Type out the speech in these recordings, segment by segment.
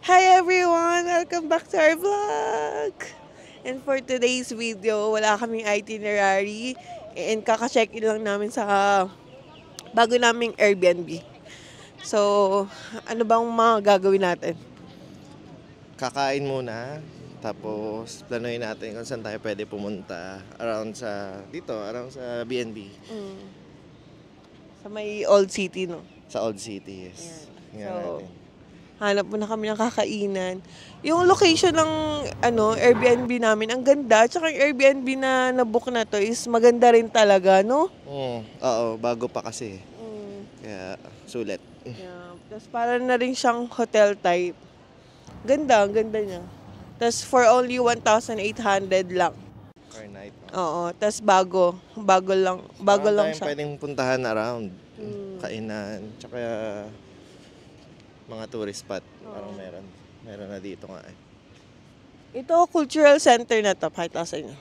Hi everyone! Welcome back to our vlog! And for today's video, wala kaming itinerary. And kaka-check-in lang namin sa bago naming Airbnb. So, ano bang mga gagawin natin? Kakain muna, tapos planuhin natin kung saan tayo pwede pumunta around sa BNB. Sa may Old City, no? Sa Old City, yes. Tingnan natin. Hanap muna kami ng kakainan. Yung location ng Airbnb namin, ang ganda. Tsaka yung Airbnb na nabook na to is maganda rin talaga, no? Oo, bago pa kasi. Kaya sulit. Yeah. Tapos para na rin siyang hotel type. Ganda, ang ganda niya. Tapos for only 1,800 lang. Per night. Oo, tapos bago lang siya. Pwedeng puntahan around. Kainan, tsaka mga tourist spot. Parang meron na dito nga eh. Ito, cultural center na to. Pakita sa inyo.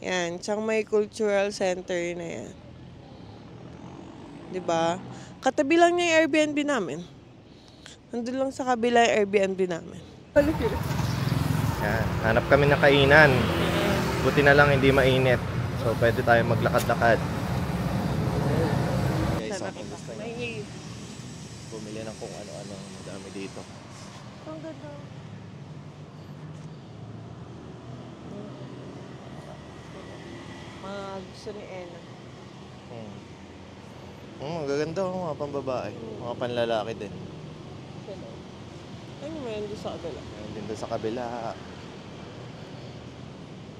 Yan, tsaka may cultural center na yan. Diba? Katabi lang niya yung Airbnb namin. Nandun lang sa kabila yung Airbnb namin. Yan, hanap kami ng kainan. Buti na lang hindi mainit. So pwede tayo maglakad-lakad. Guys, kung gusto nyo bumili ng kung ano-ano, madami dito. Ang ganda. Mga gusto ni Ena. Magaganda mga pambabae. Mga panlalaki din. Ano meron doon sa kabila? Meron din doon sa kabila.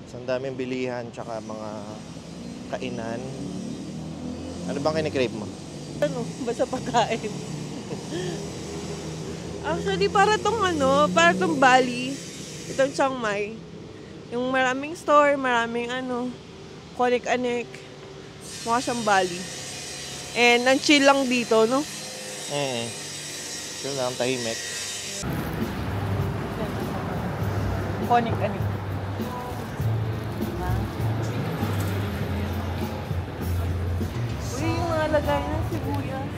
So, ang daming bilihan tsaka mga kainan. Ano bang kinikrave mo? Ano? Basta pagkain. Actually, para tong Bali, itong Chiang Mai. Yung maraming store, maraming konik-anik. Mukha siyang Bali. And ang chill lang dito, no? Chill lang, tahimik. Konik-anik. Uy, yung mga lagay ng sibuyas.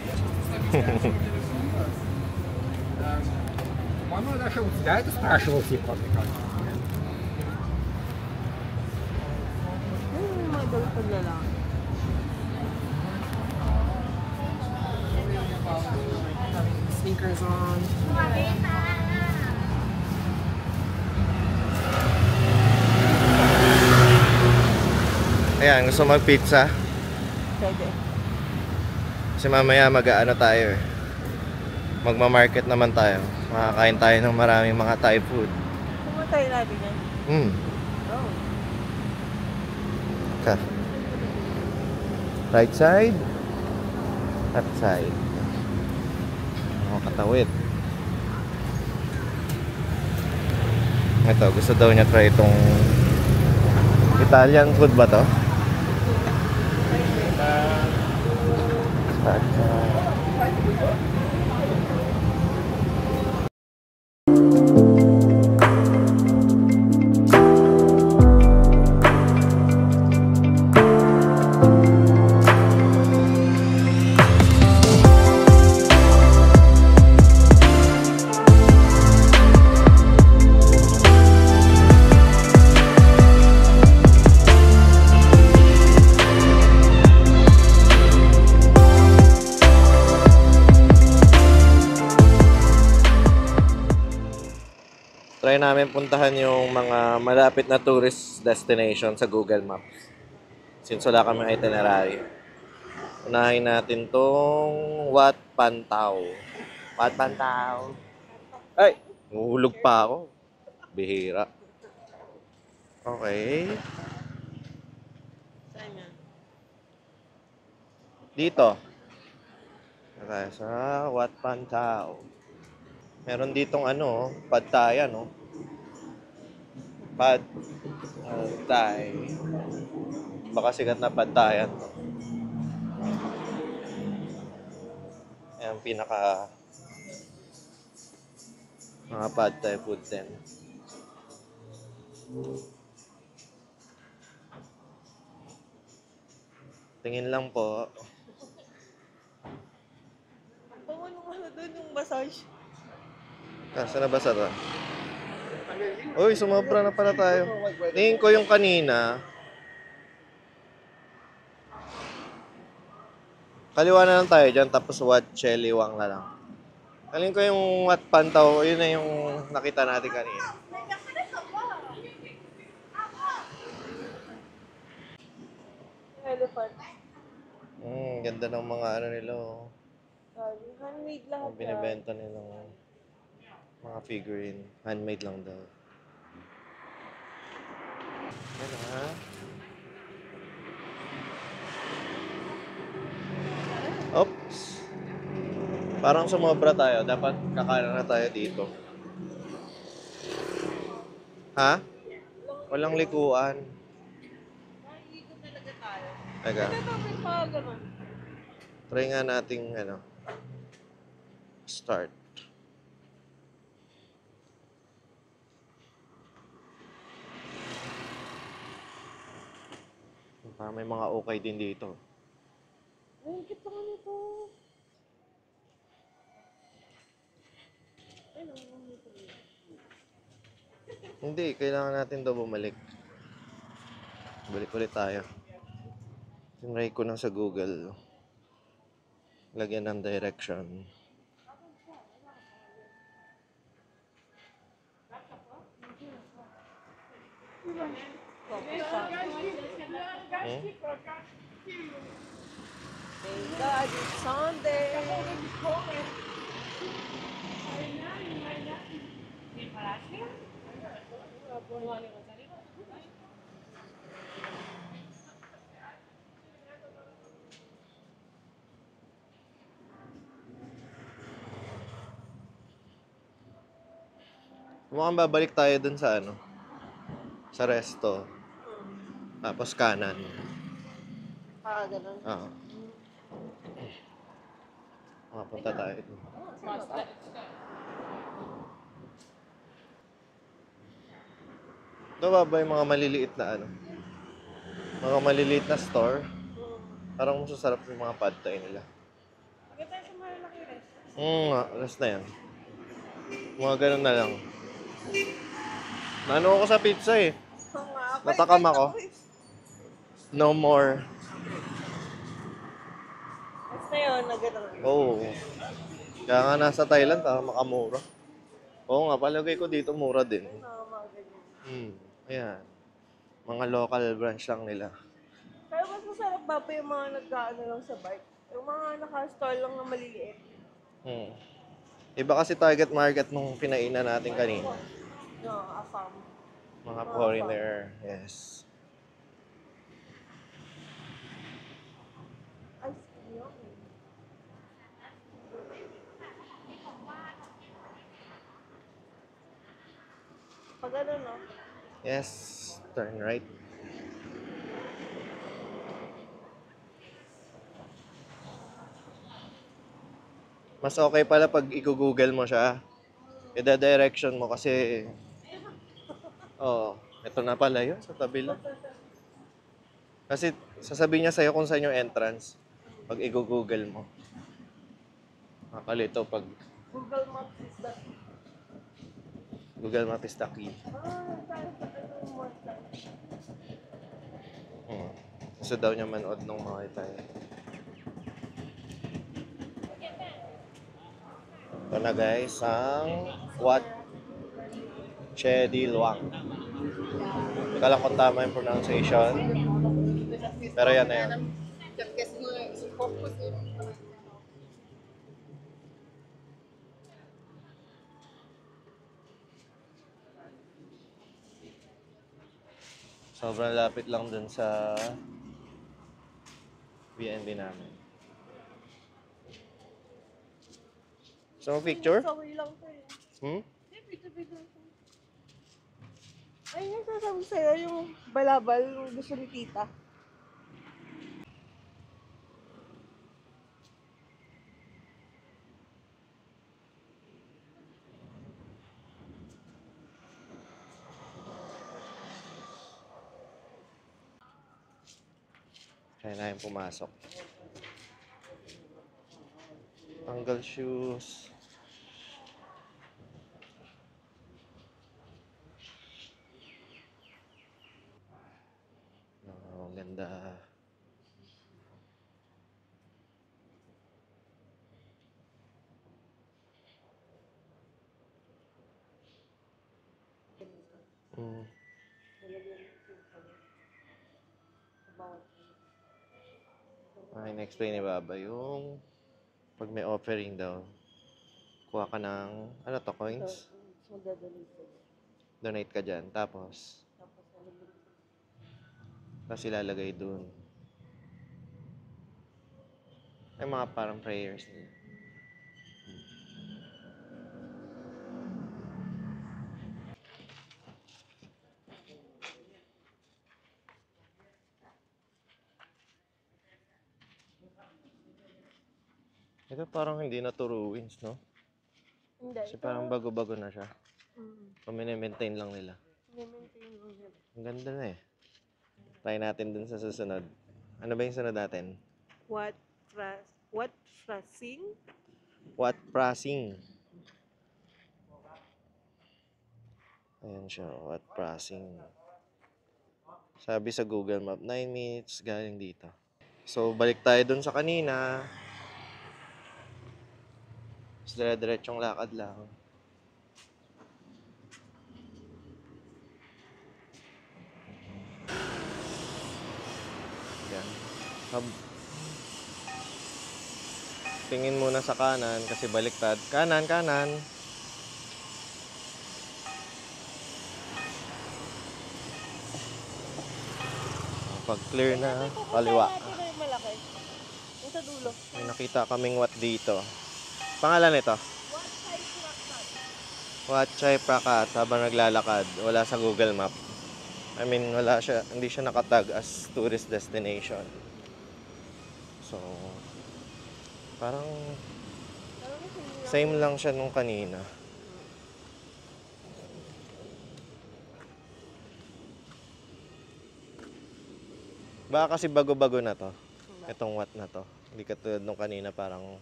По-моему, даже у тебя это спрашивал, типа, мне кажется. Yung mga dalpag lalaki. Sneakers on. Ayan, gusto mag-pizza. Pwede. Kasi mamaya mag-aano tayo eh. Magma-market naman tayo. Makakain tayo ng maraming mga Thai food. Pumuntahin natin yan. Oh. Okay. Right side. Left side. Katawid. Ito, gusto daw niya try itong Italian food ba to? Try namin puntahan yung mga malapit na tourist destination sa Google Maps. Since wala kami itinerary. Unahin natin tong Wat Pantao. Wat Pantao. Ay! Uhulog pa ako. Bihira. Okay. Saan yan? Dito. Tayo sa Wat Pan Tao. Meron ditong ano, pad thai, no? Pad thai. Baka sikat na pad thai yan to. Ayan, pinaka mga pad thai food din. Tingin lang po. Bango nung ano doon, yung massage. Saan na ba sa to? Uy, sumobra na pala tayo. Tingin ko yung kanina. Kaliwa na lang tayo dyan, tapos Wat Cheliwang na lang. Tingin ko yung Wat Pantaw, yun na yung nakita natin kanina. Elephant. Ganda ng mga ano nila. Oh. Handmade lahat Ang binibenta nilang mga figurine. Handmade lang daw. Yan ha. Oops. Parang sumobra tayo. Dapat kakanan na tayo dito. Ha? Walang likuan. Naliligo talaga tayo. Teka. Ito may mga ganun. Try nga nating start. Parang may mga okay din dito. Ay, ang cute naman ito. Ay, naman ito. Hindi, kailangan natin daw bumalik. Balik ulit tayo. Tinry ko na sa Google. Lagyan ng direction. Hmm? Thank God, it's Sunday. Mukhang babalik tayo dun sa sa resto. Tapos kanan. Ganun. Oo. Makapunta tayo dun. Ito ba yung mga maliliit na mga maliliit na store? Parang masasarap yung mga pad thai nila. Pagkat tayo sa malalaki rin. Rest na yan. Mga ganun na lang. Naano ako sa pizza eh. Natakam ako. No more. Basta yun, na ganun. Oo. Kaya nga nasa Thailand para makamura. Oo nga, palagay ko dito mura din. Mga ganyan. Ayan. Mga local branch lang nila. Pero mas masarap ba pa yung mga nagkaano lang sa bike? Yung mga naka-stall lang na maliliit. Iba kasi target market nung pinainan natin kanina. No, afam. Mga foreigner. Yes. Ay, yun. Pag ano, no? Yes. Turn right. Mas okay pala pag i-google mo siya. Ida-direction mo kasi ito na pala yun sa tabi lang. Kasi sasabihin niya sa'yo kung saan yung entrance pag i-google mo. Makalito pag Google Maps is the... Google Map is the key. tayo sa ano mo tayo. Gusto daw niya manood nung mga tayo. Ito na guys, ang Wat Cheliwang. Hindi ko alam kung tama yung pronunciation. Pero yan na yan. Sobrang lapit lang dun sa BNB namin. So, picture? Sabay lang to eh. Hmm? Picture. Ay, yung sasabi sa'yo, yung balabal, yung gusto ni tita. Kaya na yung pumasok. Tanggal shoes. Oh, ganda. Mm. Ay, na-explain ni Baba yung pag may offering daw, kuha ka ng, ano to, coins? Donate ka dyan. Tapos ilalagay dun. Ay, mga parang prayers nila. Ito parang hindi na to ruins, no? Hindi. Kasi parang bago-bago na siya. Mm. Pamine-maintain lang nila. Maintain lang yun. Ang ganda na eh. Try natin dun sa susunod. Ano ba yung sunod natin? What phrasing? What pressing? Ayan siya, what pressing. Sabi sa Google Map, 9 minutes galing dito. So, balik tayo dun sa kanina. Tapos dire-diretsong lakad lang. Yan. Tingin muna sa kanan kasi baliktad. Kanan, kanan. Pag clear na, kaliwa. Ito na yung malaki. Yung sa dulo. May nakita kaming what dito. Pangalan nito? Wat Chai Prakat habang naglalakad. Wala sa Google Map. I mean, wala siya, hindi siya nakatag as tourist destination. So, parang same lang siya nung kanina. Baka kasi bago-bago na to. Itong what na to. Hindi katulad nung kanina parang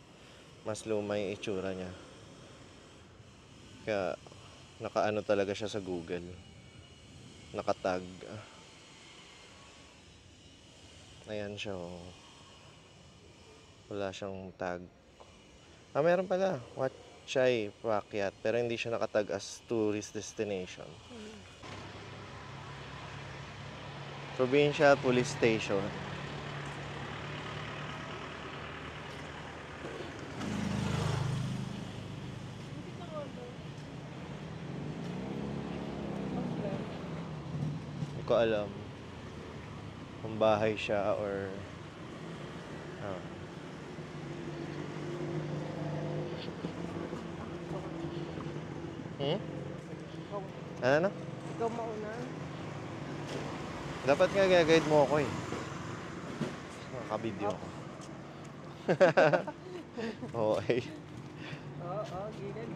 mas luma yung itsura niya. Kaya nakaano talaga siya sa Google. Nakatag. Ayan siya oh. Wala siyang tag. Meron pala. Wat Chai Prakat. Pero hindi siya nakatag as tourist destination. Provincial Police Station. Hindi ko alam kung bahay siya or ano? Ikaw mauna. Dapat nga guide mo ako eh. Nakaka-video ako. Okay. Oo, gilid.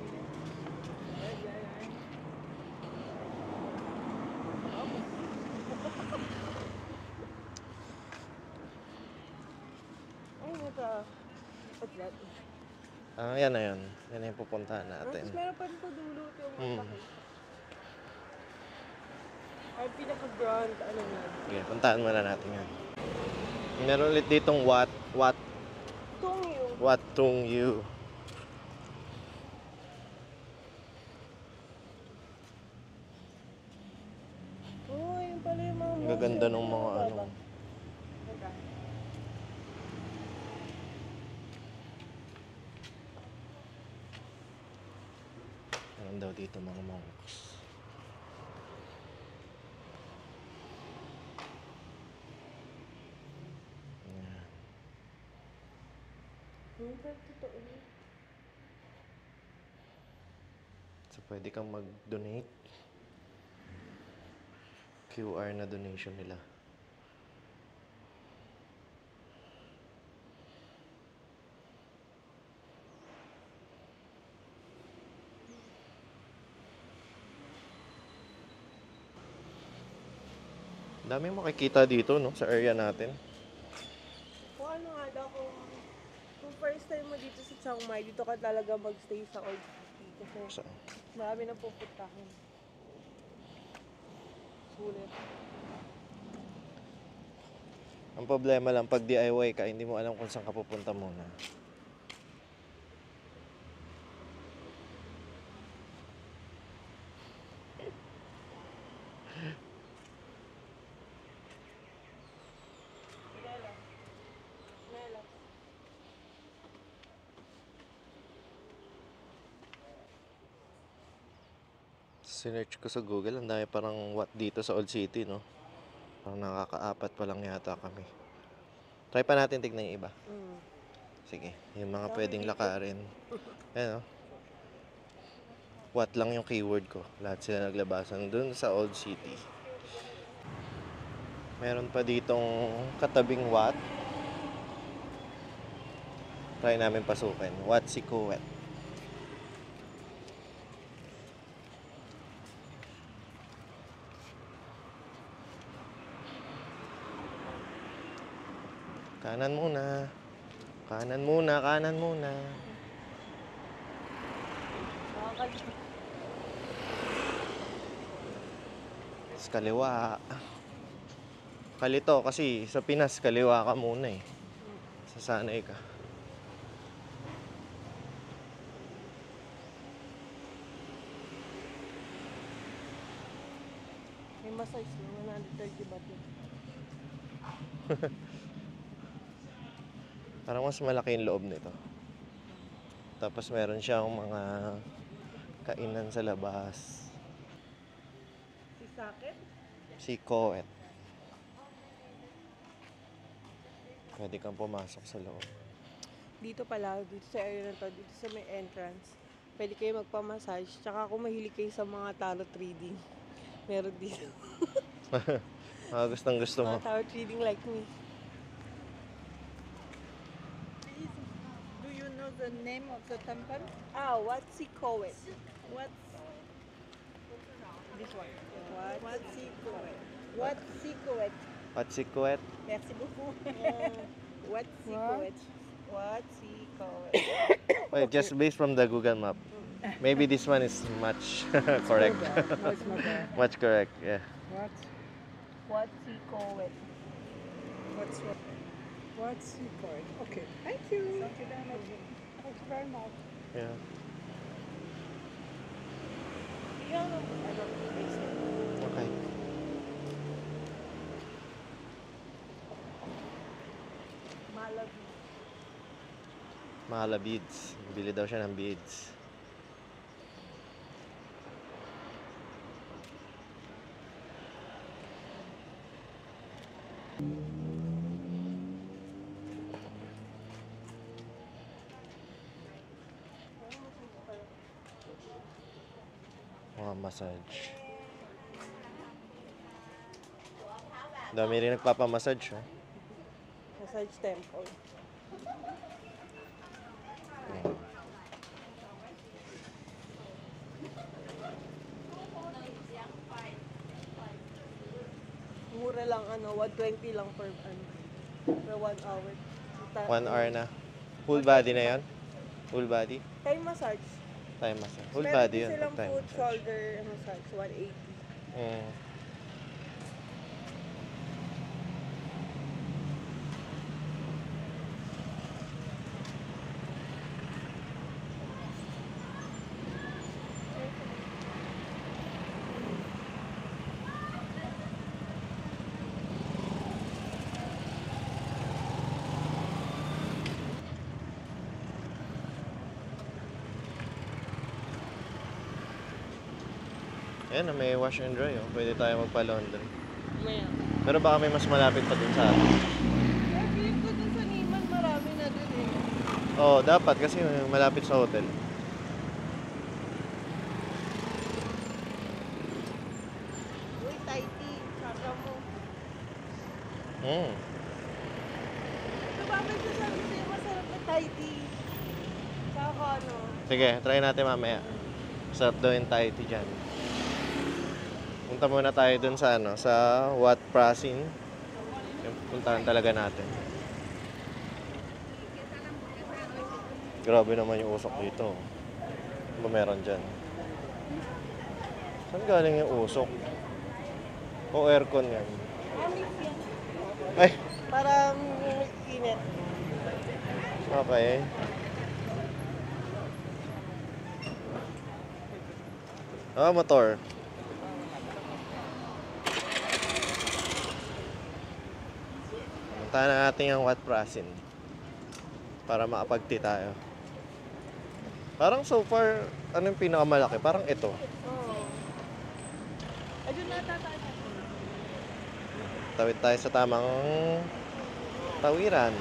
Ay, ito. Patlat. Yan na yun. Yan na yung pupuntahan natin. Tapos meron pa dito dulo. Ito yung malaki. Ay, pinaka-grand, ano na. Okay, puntahan muna natin yan. Meron ulit ditong Wat Tung Yu. Oh, yun pala yung mga Ang gaganda ng mga ano. Meron daw dito mga monks. Pero totoo yun. So, pwede kang mag-donate. QR na donation nila. Dami makikita dito, no? Sa area natin. Kung ano nga daw, kung first time mo dito sa Chiang Mai, dito ka talaga magstay sa Old City. Kasi Sa, marami nang pupuntahin. Sulit. ang problema lang, pag DIY ka, hindi mo alam kung saan ka pupunta muna. Nela. Nela. Sinearch ko sa Google, ang dami parang what dito sa Old City, no? Parang nakakaapat pa lang yata kami. Try pa natin tignan yung iba. Sige, yung mga pwedeng lakarin. Ayan, no? What lang yung keyword ko. Lahat sila naglabasan dun sa Old City. Meron pa ditong katabing what. Try namin pasukin. Wat si Kuwet. Kanan muna. Kanan muna, kanan muna. Nakakalito. Tapos kaliwa. Kalito kasi sa Pinas, kaliwa ka muna eh. Sasanay ka. May massage no, 130 baht yun. Parang mas malaki yung loob nito. Tapos meron siyang mga kainan sa labas. Si Sakit? Si Kuwet. Pwede kang pumasok sa loob. Dito pala, dito sa area na to, dito sa may entrance, pwede kayo magpamassage. Tsaka kung mahilig kayo sa mga tarot reading, meron dito. Gustong gusto mo. Mga tarot reading like me. Do you know the name of the temple? What's si Koet? What's This one. What's secret? What's secret? What si Kuwet? Merci beaucoup. Yeah. What's secret? What's si Koet? Wait, just based from the Google map. Maybe this one is much correct. No, it's not there. Much correct, yeah. What? What's si Koet? What's what? What's secret? Okay. Thank you. Thank you very much. Thank you very much. Yeah. Yan ang ano, Okay. Malabi. Mahala beads. Bili daw siya ng beads. Mga massage. Dami rin nagpapamassage, oh. Massage temple. Mura lang 120 lang per per 1 hour. 1 hour na. Full body na yon. Full body. Thai massage. Thai massage. Full Meron body din yun. silang Thai foot, massage. shoulder massage, 180. Mm. Ayan, may wash and dry. Oh. Pwede tayo magpa-laundry. Maya. Pero baka may mas malapit pa dun sa atin. Pero feeling ko dun sa Niman, marami na dun eh. Oo, dapat kasi malapit sa hotel. Uy, Thai tea. Saka mo. Mm. Diba may sasabi sa'yo masarap na Thai tea? Saka ano? Sige, try natin mamaya. Sarap daw yung Thai tea dyan. Punta muna tayo dun sa ano, sa Wat Prasin. Yung puntahan talaga natin. Grabe naman yung usok dito. Ano ba meron dyan? Saan galing yung usok? O aircon yan? Ay, Parang init. okay. Ah, motor. Puntahan na natin yung Wat Prasin para makapag-tea tayo. Parang so far, ano yung pinakamalaki? Parang ito. Oo. Ayun na tayo. Tawid tayo sa tamang tawiran.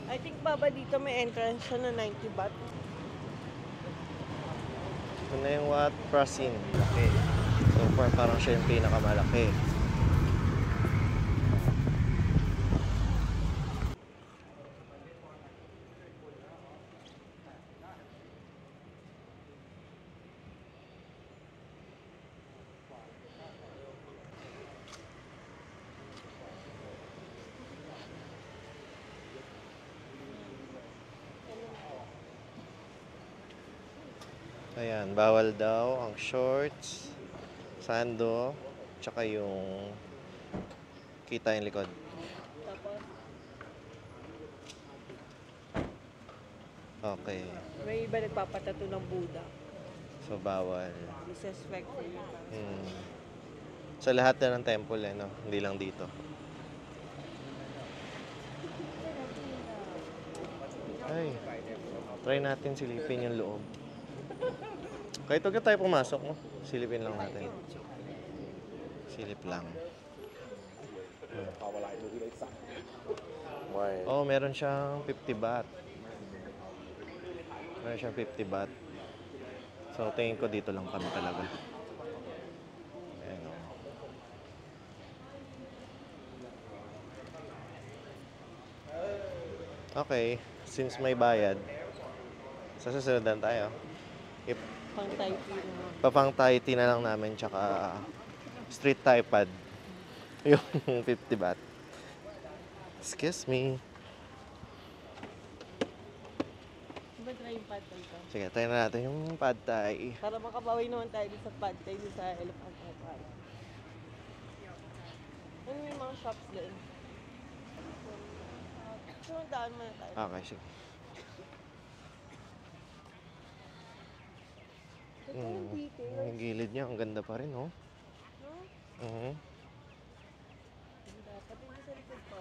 I think baba dito may entrance siya na 90 baht. Ito na yung Wat Prasin. Laki. So far, parang siya yung pinakamalaki. Ayan, bawal daw ang shorts, sando, tsaka yung kita yung likod. Tapos Okay. may iba nagpapatato ng Buddha. So, bawal. Disrespectful yun. Sa lahat na ng temple no? Hindi lang dito. Ay, try natin silipin yung loob. Kahit huwag na tayo pumasok, no? Silipin lang natin. Silip lang. Oh, meron siyang 50 baht. Meron siyang 50 baht. So, tingin ko dito lang kami talaga. Ayan, oh. Okay, since may bayad, sa susunod na tayo. Pang Thai tea naman. Papang Thai tea na lang namin, tsaka street Thai pad. Yung 50 baht. Excuse me. Diba try yung pad thai ka? Sige, try na natin yung pad thai. Para makabawi naman tayo dun sa pad thai dun sa Elephant Park. Ano yung mga shops din? So, daan muna tayo. Okay, sige. Ito yung details. Yung gilid niya, ang ganda pa rin, oh. No? Mhm. Ganda. Pati yung sa likod po.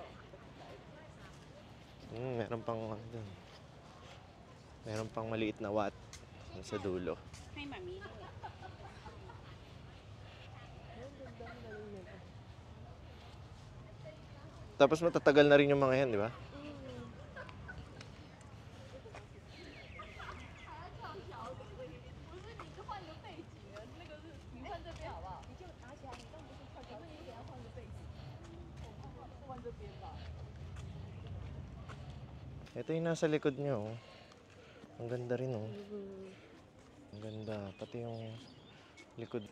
Meron pang ano dun. Meron pang maliit na wat sa dulo. Ayun, ganda ang galing nila. Tapos matatagal na rin yung mga yan, di ba? Ito yung nasa likod niyo, oh. Ang ganda rin, oh. Ang ganda. Pati yung likod.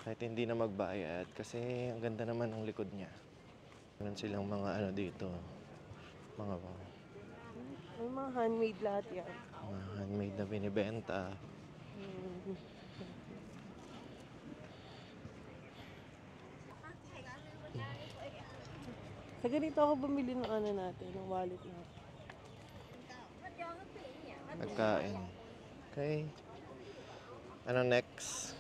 Kahit hindi na magbayad kasi ang ganda naman ng likod niya. Meron silang mga ano dito. Mga May mga handmade lahat yan. handmade na binibenta. Sa ganito ako bumili ng ano natin, ng wallet natin. Pagkain. Okay. Ano next?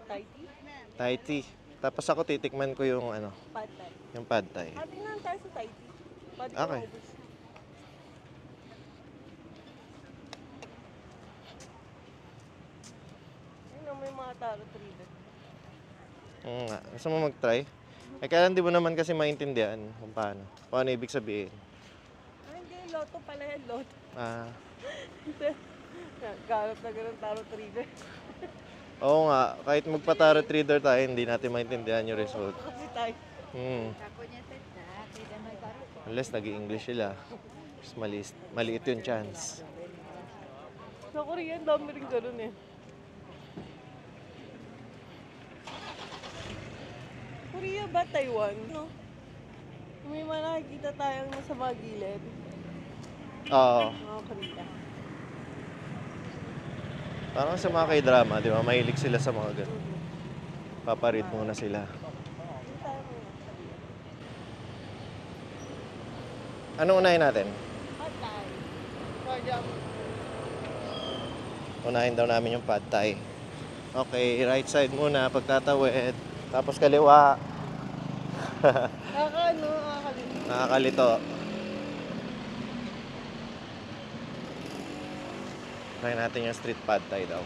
Thai tea? Thai tea. Tapos ako titikman ko yung ano, Pad Thai. yung pad thai. Ating lang tayo sa Thai tea. Pwede ko Okay. maubos. Ayun, may mga tarot reader. Oo nga. Gusto mo mag-try? Eh, kaya di mo naman kasi maintindihan kung paano. Kung ano ibig sabihin. Ah, hindi. Lotto pala yan. Lotto. Ah, Garap na ganun tarot reader. oo nga. Kahit magpa-tarot reader tayo, hindi natin maintindihan yung result. Kasi tayo. Unless nag-i-English sila. Mas maliit yung chance. Sa Korean, dami rin ganun eh. Korea ba Taiwan? No? May mga nakikita tayong nasa mga gilid. Oo. Mga Korea. Parang sa mga k-drama, di ba? Mahilig sila sa mga ganun. Paparead muna sila. Hindi tayo muna. Anong unahin natin? Pad Thai. Kaya Unahin daw namin yung pad thai. Okay, right side muna, pagtatawid. Tapos kaliwa. nakakalimutan. Nakakalito. Try natin yung street pad thai daw.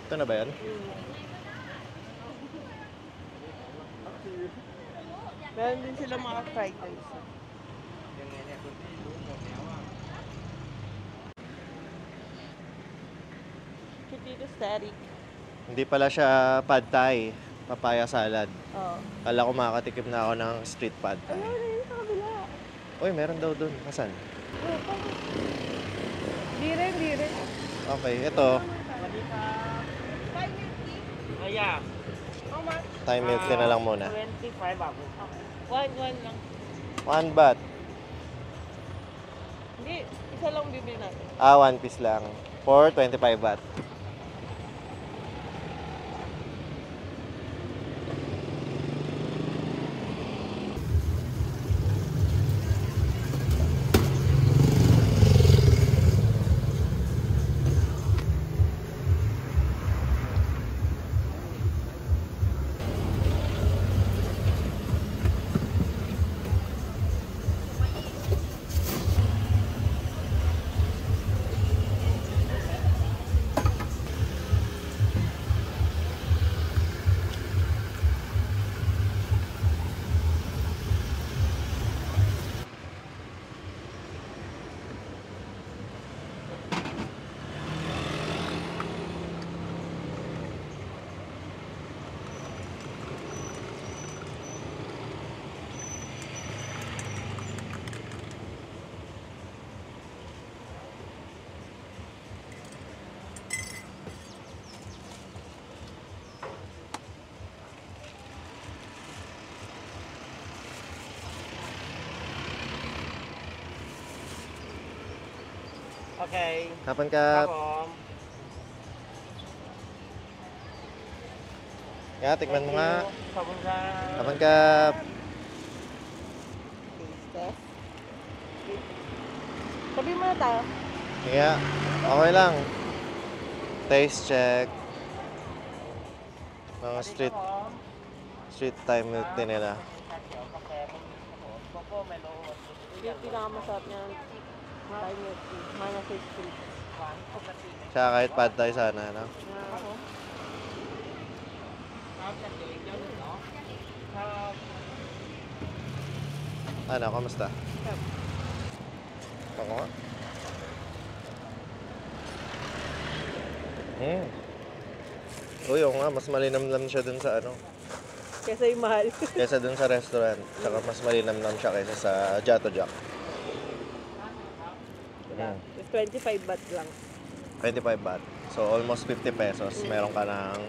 Ito na ba yan? Meron din sila mga fried rice. Potato static. Hindi pala siya pad thai, papaya salad. Oo. Kala ko makakatikim na ako ng street pad thai. Ano na yun sa kabila? Uy, meron daw dun. Kasan? Di rin. Okay, ito. Thai milk tea? Yeah. How much? Thai milk tea na lang muna. 25 baht. One lang. 1 baht. Hindi, isa lang bibili natin. Ah, 1 piece lang. For 25 baht. Okay. Kapan ครั ka? บผม Kaya, tikman mo nga. ขอบคุณครับ Kapan ka? Taste test. Sabi mo na tayo. Kaya, okay lang. Taste check. Mga street Thai milk tea nila. โกโก้เมโล Yung pinakamasarap niya ng Thai milk tea. Mana sa street. หวานปกติ Tsaka kahit pad thai sana, no? ครับจากเด็กเจ้าหนึ่งเนาะครับ Ano, kamusta? Ako nga. Uy, oo nga, mas malinamnam siya dun sa ano. Kesa yung mahal. Kesa dun sa restaurant. Tsaka mas malinamnam siya kaysa sa Jato Jack. It's 25 baht lang. 25 baht. So, almost 50 pesos. Meron ka ng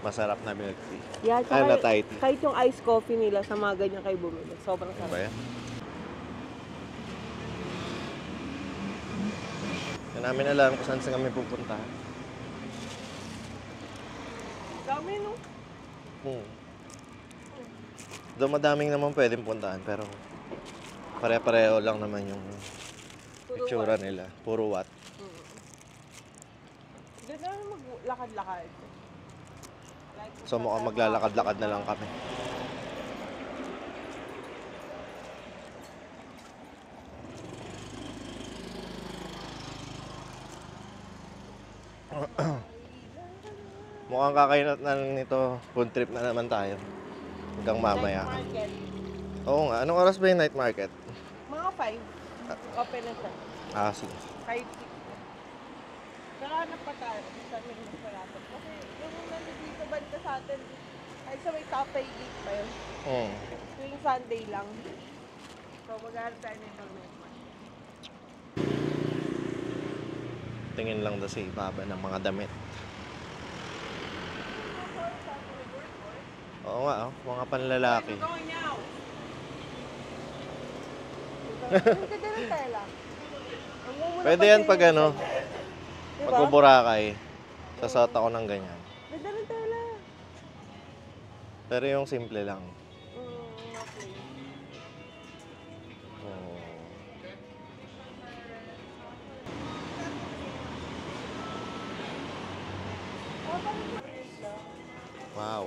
masarap na milk tea. Yeah, Ay, na Thai tea. kahit yung iced coffee nila sa mga ganyan kayo bumili. Sobrang Ano ba sarap. yan? Hindi namin alam kung saan kami pupunta. Dami, no? Doon madaming naman pwedeng puntahan, pero Pare-pareho lang naman yung Puro itsura nila. Puro watt. Doon na maglakad-lakad. So mukhang maglalakad-lakad na lang kami. Mukhang kakainat na lang nito. Food trip na naman tayo. Hanggang mamaya. Market. Oo nga. Anong oras ba yung night market? Mga 5. Open na siya. Ah, sige. 5, 6. Saka hanap pa tayo. Sa may mas malapit. Kasi yung nandito banda sa atin, ay sa may Tapay Gate pa yun. Tuwing Sunday lang. So maghanap tayo ng ibang night market. Tingin lang daw sa ibaba ng mga damit. Oo nga, oh, mga panlalaki. Going now! Ang ganda ng tela. Pwede yan pag ano, Diba? pag Boracay. Sasot ako ng ganyan. Ganda ng tela. Pero yung simple lang. Okay. Oo. Wow.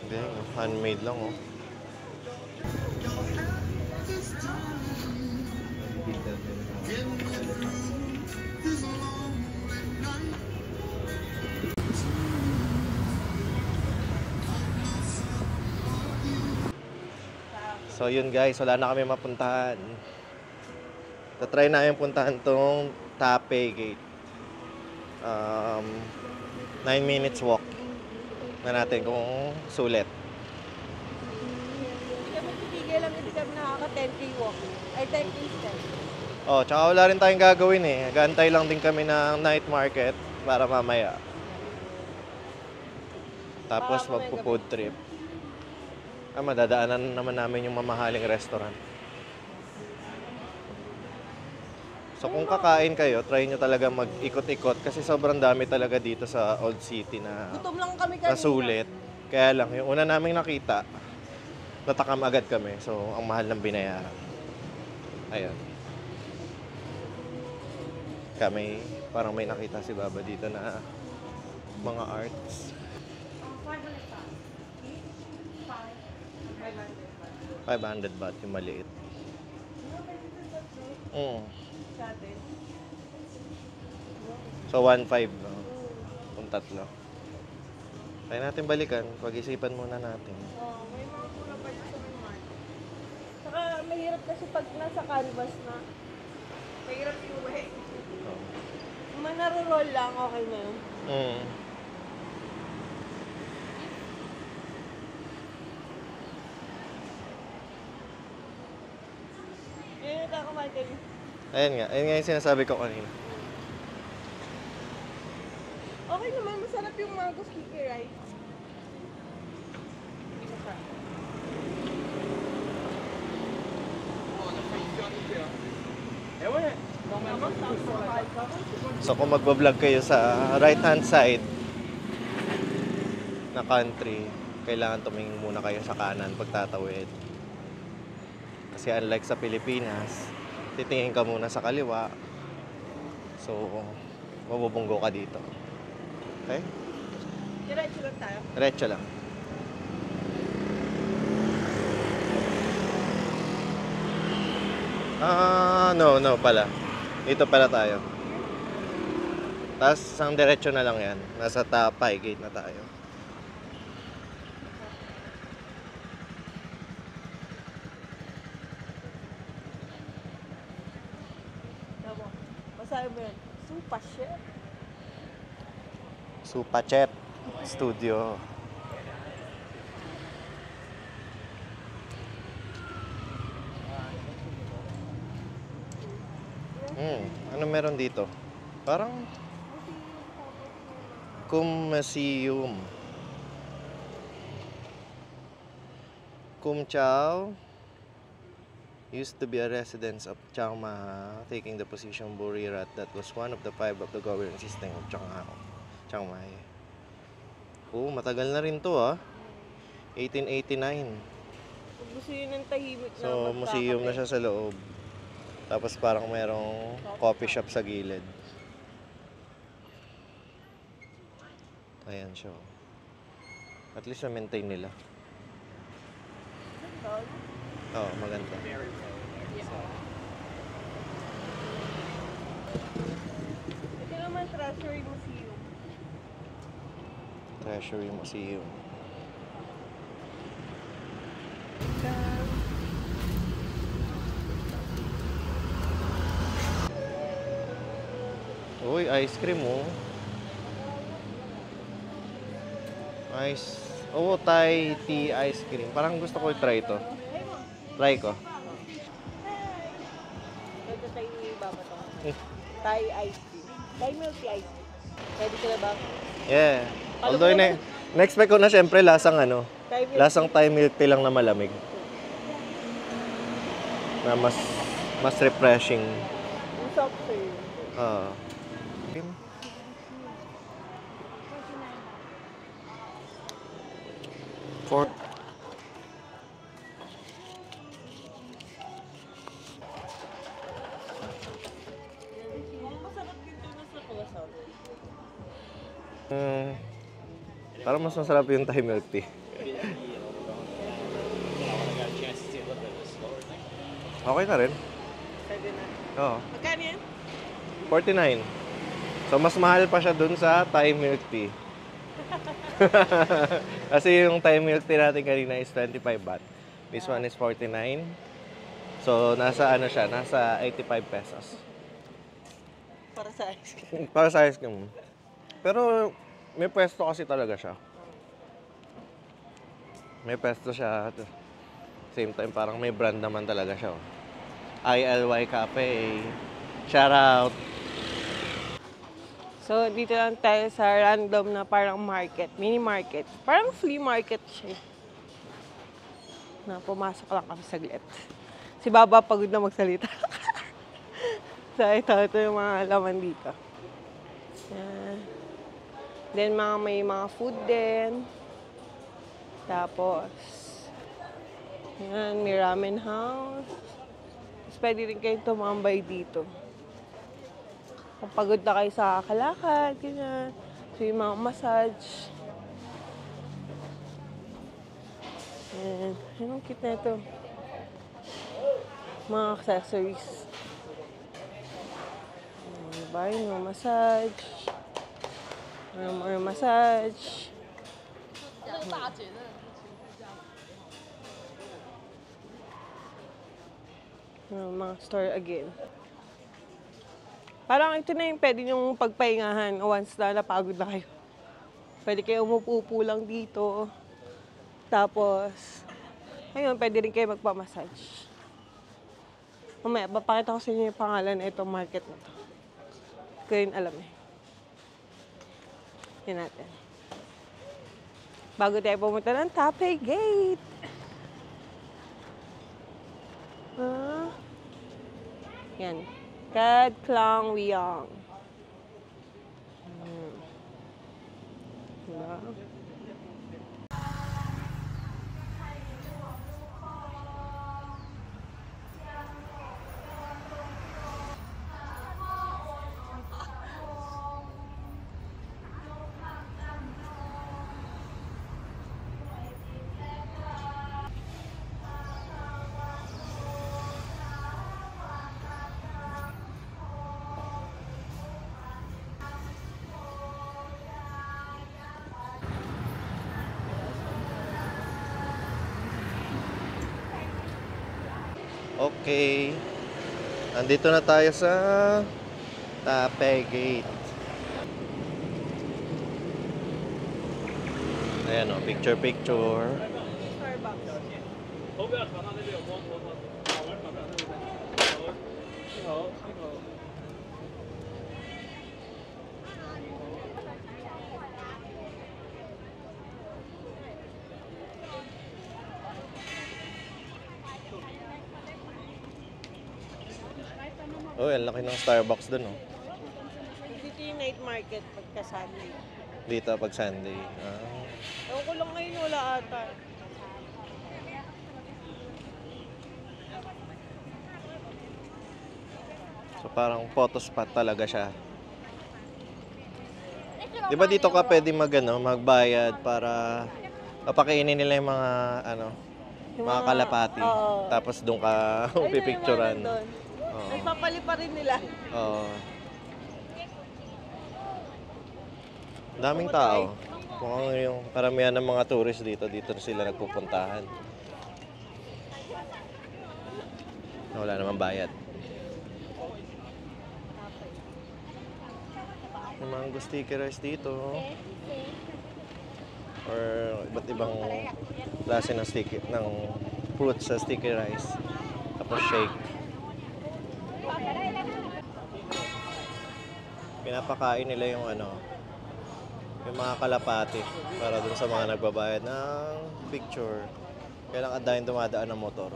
Hindi, handmade lang oh. So yun guys, wala na kami mapuntahan. Tatry namin puntahan tong Tapay Gate. 9 minutes walk na natin kung sulit. Hindi kami pipigil lang, hindi kami nakaka 10K walk. Ay, 10K step. Oh, tsaka wala rin tayong gagawin eh. Gantay lang din kami ng night market para mamaya. Tapos Para mamaya magpo-food trip. Madadaanan naman namin yung mamahaling restaurant. So kung kakain kayo, try nyo talaga mag-ikot-ikot kasi sobrang dami talaga dito sa Old City na Gutom lang kami kanina. nasulit. Kaya lang, yung una naming nakita, natakam agad kami. So, ang mahal ng binayaran. Ayun. Kami, parang may nakita si Baba dito na mga arts. 500 baht yung maliit. Sa atin. So, 1.5 no? Kung tatlo. Kaya natin balikan. Pag-isipan muna natin. May mga mura pa dito sa may market. Saka mahirap kasi pag nasa canvas na, mahirap yung way. Oh. Kung manaro-roll lang, okay na yun. Yun yung kumain kayo. Ayun nga yung sinasabi ko kanina. Okay naman, masarap yung mango sticky rice. Isa siya. So kung magbablog kayo sa right hand side na country, kailangan tumingin muna kayo sa kanan pagtatawid. Kasi unlike sa Pilipinas, titingin ka muna sa kaliwa. So, mabubunggo ka dito. Okay? Diretso lang tayo. Diretso lang. No pala. Dito pala tayo. Tapos, isang diretso na lang yan. Nasa Tapay Gate na tayo. Tama. Masabi mo yan. Supa chef. Supachet Studio. Ano meron dito? Parang Museum. Kum Chau used to be a residence of Chiang Mai, taking the position of Burirat that was one of the 5 of the governing system of Chiang Mai. Matagal na rin to ah. 1889. Kung gusto yun ng tahimik na So, museum na siya sa loob. Tapos parang merong coffee shop sa gilid. Ayan siya. At least na-maintain nila. Oo, maganda. Ito naman, Treasury Museum. Treasury Museum. Uy, ice cream oh. Ice. Oh, Thai tea ice cream. Parang gusto ko i-try ito. Try ko. Ito tayo ni Baba to. Thai ice cream. Thai milk tea ice cream. Pwede ka na ba? Yeah. Although, na-expect ko na syempre lasang ano. Thai milk Lasang Thai milk tea lang na malamig. Na mas refreshing. yung soft serve. Ah. For Masarap dito na sa Curaçao. parang mas masarap yung Thai milk tea. Okay na rin. Pwede na. Oo. Magkano yan? 49. So, mas mahal pa siya dun sa Thai milk tea. Kasi yung Thai milk tea natin kanina is 25 baht. This one is 49. So, nasa ano siya? Nasa 85 pesos. Para sa ice cream. Para sa ice cream. Pero, may pwesto kasi talaga siya. May pwesto siya. Same time, parang may brand naman talaga siya. ILY Cafe. Shout out! So, dito lang tayo sa random na parang market, mini market. Parang flea market siya. Na pumasok lang kami saglit. Si Baba pagod na magsalita. So, ito yung mga laman dito. Yan. Then, may mga food din. Tapos, yan, may ramen house. Tapos, pwede rin kayong tumambay dito. Kung pagod na kayo sa kalakad, ganyan. So, yung mga massage. Ayan. Anong cute na ito? Mga accessories. Ayan, diba? Yung mga massage. More massage. Ayan, mga store again. Parang ito na yung pwede niyong pagpahingahan once na napagod na kayo. Pwede kayo umupo lang dito. Tapos, ayun, pwede rin kayo magpamassage. Mamaya, papakita ko sa inyo yung pangalan na itong market na to. Hindi ko rin alam eh. Yan natin. Bago tayo pumunta ng Taipei Gate. Yan. Kad Klang Wiang. Diba? Okay. Nandito na tayo sa Taipei Gate. Ayan o, picture. Oh, ang laki ng Starbucks dun oh. Dito yung night market pagka Sunday. Dito pag Sunday. Ewan ko lang ngayon wala ata. So parang photo spot talaga siya. Di ba dito ka pwede magbayad para papakainin nila yung mga mga kalapati. Oo. Tapos doon ka pipicturean. Oo. Nagpapali pa rin nila. Oo. Daming tao. Kung yung karamihan ng mga tourist dito sila nagpupuntahan. Wala namang bayad. Yung mango stickers dito. Or iba't ibang klase ng fruits sa sticky rice. Tapos shake. Pinapakain nila yung yung mga kalapati para dun sa mga nagbabayad ng picture. Kaya lang andahin dumadaan ng motor.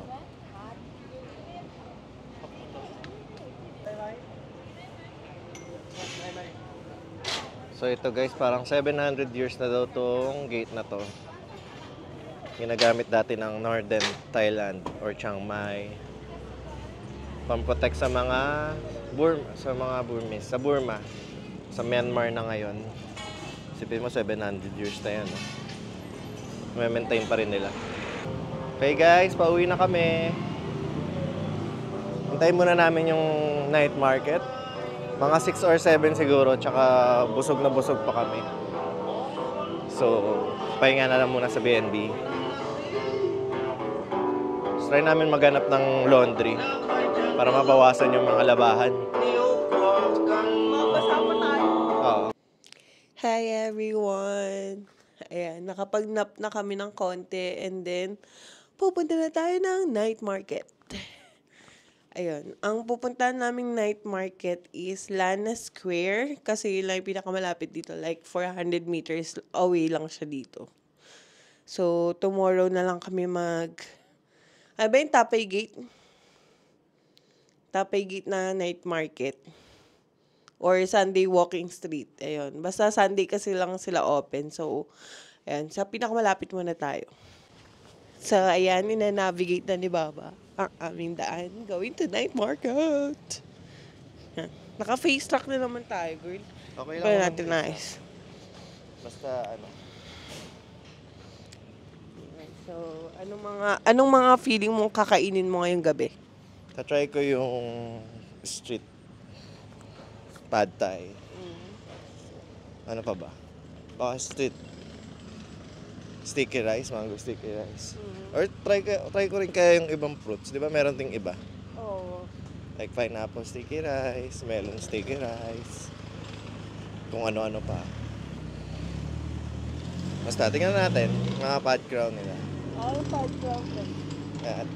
So ito guys, parang 700 years na daw tong gate na to. Ginagamit dati ng Northern Thailand or Chiang Mai. Pamprotect sa mga Burmese, sa Burma, sa Myanmar na ngayon. Isipin mo 700 years na yan. May maintain pa rin nila. Okay guys, pauwi na kami. Hintayin muna namin yung night market. Mga 6 or 7 siguro, tsaka busog na busog pa kami. So, pahinga na lang muna sa B&B. So, try namin maghanap ng laundry para mabawasan yung mga labahan. Mabasa pa tayo. Oo. Hi everyone! Ayan, nakapag-nap na kami ng konti and then pupunta na tayo ng night market. Ayun, ang pupuntahan naming night market is Lana Square kasi yun lang yung pinakamalapit dito, like 400 meters away lang siya dito. So, tomorrow na lang kami ano ba yung Tapay Gate? Tapay Gate na night market. Or Sunday Walking Street. Ayun. Basta Sunday kasi lang sila open. So, ayan. Sa pinakamalapit muna tayo. So, ayan. Ina-navigate na ni Baba ang aming daan. Going to night market. Yan. Naka-face track na naman tayo, girl. Okay lang. Kaya naman natin yun. nice. Basta So, anong mga feeling mong kakainin mo ngayong gabi? tatry ko yung street pad thai. Ano pa ba? Baka street sticky rice, mango sticky rice. Or try ko rin kaya yung ibang fruits. Di ba meron ting iba? Oo. Like pineapple sticky rice, melon sticky rice. Kung ano-ano pa. Basta, tingnan natin mga pad crown nila. Pad crown. Ayan.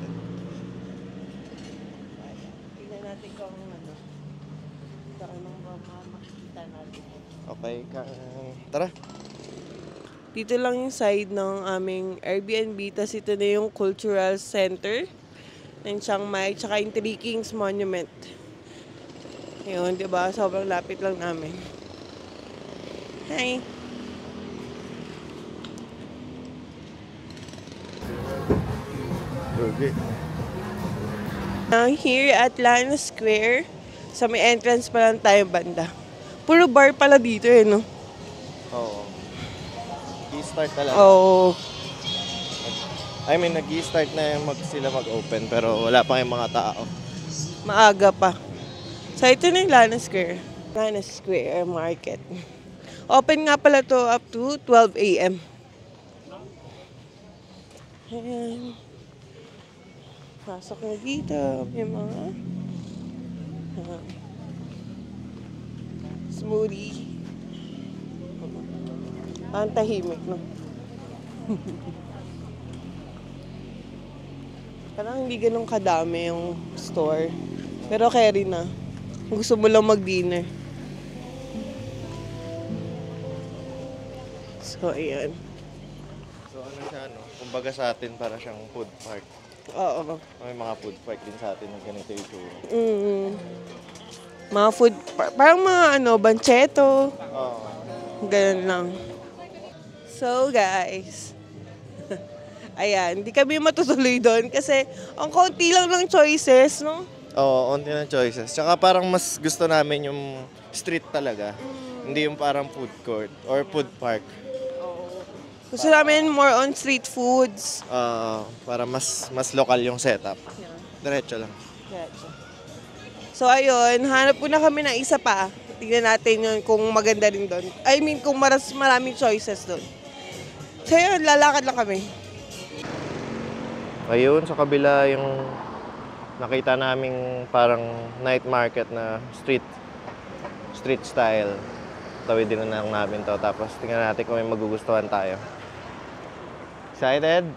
Tingnan natin kung anong makikita natin. Okay, tara. Dito lang yung side ng aming Airbnb. Tapos ito na yung cultural center ng Chiang Mai. Tsaka yung Three Kings Monument. Ayun, di ba? Sobrang lapit lang namin. Hi! Okay. Now here at Lana Square, sa may entrance pa lang tayo banda. Puro bar pala dito no? Oo. Nag-i-start talaga. Oo. I mean, nag-i-start na sila mag-open pero wala pa yung mga tao. Maaga pa. So ito na yung Lana Square. Lana Square Market. Open nga pala to up to 12 a.m. Ayan. Pasok na dito. May mga smoothie. Ang tahimik, no? Parang hindi ganun kadami yung store. Pero carry na. Kung gusto mo lang mag-dinner. So, ayan. So ano siya, no? Kumbaga sa atin para siyang food park. Oo. May mga food park din sa atin na ganito yung itsura. Mga food, parang mga bancheto. Oo. Ganun lang. So, guys. Ayan, hindi kami matutuloy doon kasi ang konti lang ng choices, no? Oo, onti ng choices. Tsaka parang mas gusto namin yung street talaga. Hindi yung parang food court or food park. Gusto namin more on street foods. Para mas lokal yung setup. Diretso lang. So ayun, hanap po na kami ng isa pa. Tignan natin yun kung maganda rin doon. I mean, kung maraming choices doon. So yun, lalakad lang kami. Ayun, sa kabila yung nakita naming parang night market na street style. Tawid din na lang namin to. Tapos tingnan natin kung may magugustuhan tayo. Excited?